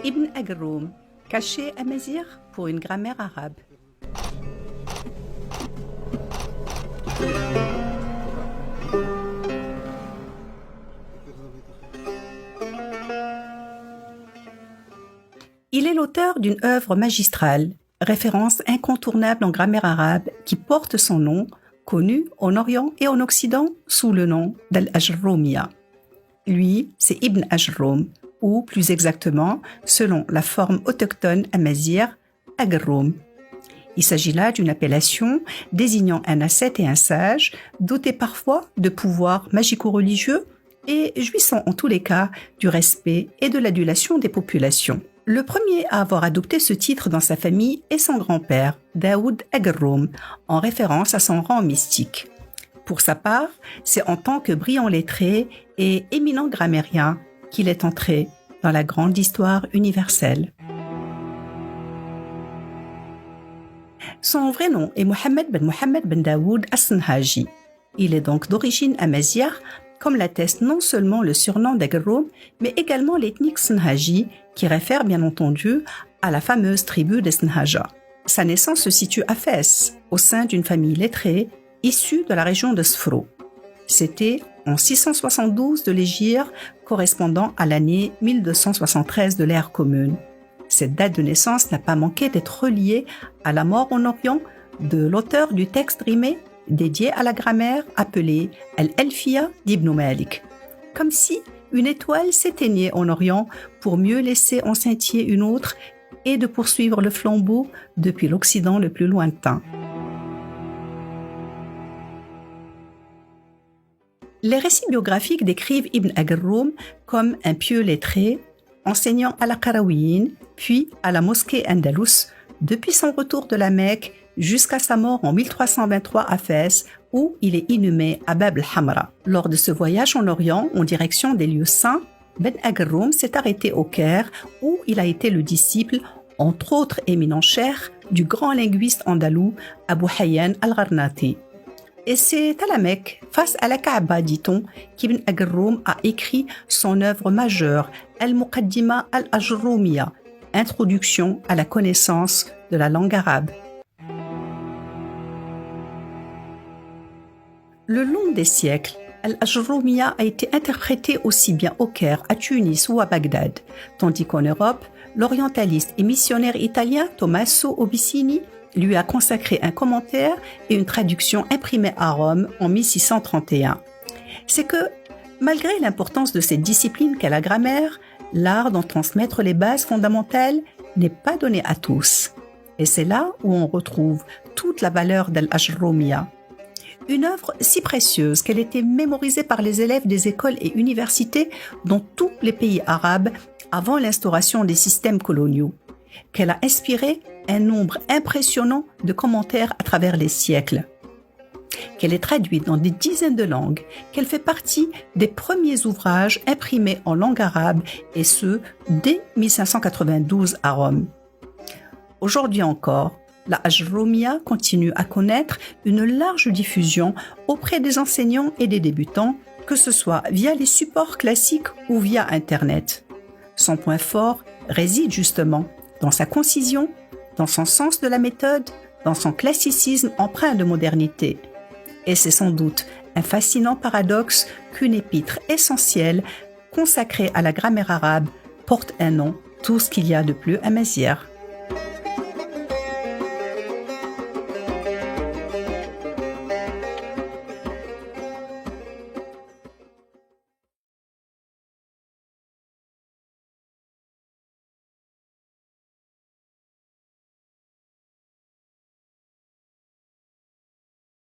Ibn Agrum, caché Amazigh pour une grammaire arabe. Il est l'auteur d'une œuvre magistrale, référence incontournable en grammaire arabe qui porte son nom, connu en Orient et en Occident sous le nom d'Al-Ajrumiyya. Lui, c'est Ibn Ajrum, ou plus exactement, selon la forme autochtone amazigh, Agrum. Il s'agit là d'une appellation désignant un ascète et un sage, doté parfois de pouvoirs magico-religieux et jouissant en tous les cas du respect et de l'adulation des populations. Le premier à avoir adopté ce titre dans sa famille est son grand-père, Daoud Agrum, en référence à son rang mystique. Pour sa part, c'est en tant que brillant lettré et éminent grammairien qu'il est entré dans la grande histoire universelle. Son vrai nom est Mohammed ben Daoud As-Senhaji. Il est donc d'origine amazigh, comme l'atteste non seulement le surnom d'Agrum, mais également l'ethnique Senhaji, qui réfère bien entendu à la fameuse tribu des Senhaja. Sa naissance se situe à Fès, au sein d'une famille lettrée issue de la région de Sfro. C'était en 672 de l'Hégire, correspondant à l'année 1273 de l'ère commune. Cette date de naissance n'a pas manqué d'être reliée à la mort en Orient de l'auteur du texte rimé dédié à la grammaire appelé Al-Alfiya d'Ibn Malik. Comme si une étoile s'éteignait en Orient pour mieux laisser en scintiller une autre et de poursuivre le flambeau depuis l'Occident le plus lointain. Les récits biographiques décrivent Ibn Agrum comme un pieux lettré, enseignant à la Qarawiyyin, puis à la mosquée Andalus, depuis son retour de la Mecque jusqu'à sa mort en 1323 à Fès, où il est inhumé à Bab al-Hamra. Lors de ce voyage en Orient, en direction des lieux saints, Ben Agrum s'est arrêté au Caire, où il a été le disciple, entre autres éminents cheikhs, du grand linguiste andalou Abu Hayyan al-Gharnati. Et c'est à la Mecque, face à la Kaaba, dit-on, qu'Ibn Agrum a écrit son œuvre majeure, Al-Muqaddima al-Ajrumiyya, Introduction à la connaissance de la langue arabe. Le long des siècles, Al-Ajrumiyya a été interprété aussi bien au Caire, à Tunis ou à Bagdad, tandis qu'en Europe, l'orientaliste et missionnaire italien Tommaso Obicini lui a consacré un commentaire et une traduction imprimée à Rome en 1631. C'est que, malgré l'importance de cette discipline qu'est la grammaire, l'art d'en transmettre les bases fondamentales n'est pas donné à tous. Et c'est là où on retrouve toute la valeur d'Al-Ajrumiyya. Une œuvre si précieuse qu'elle était mémorisée par les élèves des écoles et universités dans tous les pays arabes avant l'instauration des systèmes coloniaux, qu'elle a inspiré un nombre impressionnant de commentaires à travers les siècles, qu'elle est traduite dans des dizaines de langues, qu'elle fait partie des premiers ouvrages imprimés en langue arabe, et ce, dès 1592 à Rome. Aujourd'hui encore, la Ajrumiyya continue à connaître une large diffusion auprès des enseignants et des débutants, que ce soit via les supports classiques ou via Internet. Son point fort réside justement dans sa concision, dans son sens de la méthode, dans son classicisme empreint de modernité. Et c'est sans doute un fascinant paradoxe qu'une épître essentielle consacrée à la grammaire arabe porte un nom, tout ce qu'il y a de plus amazigh.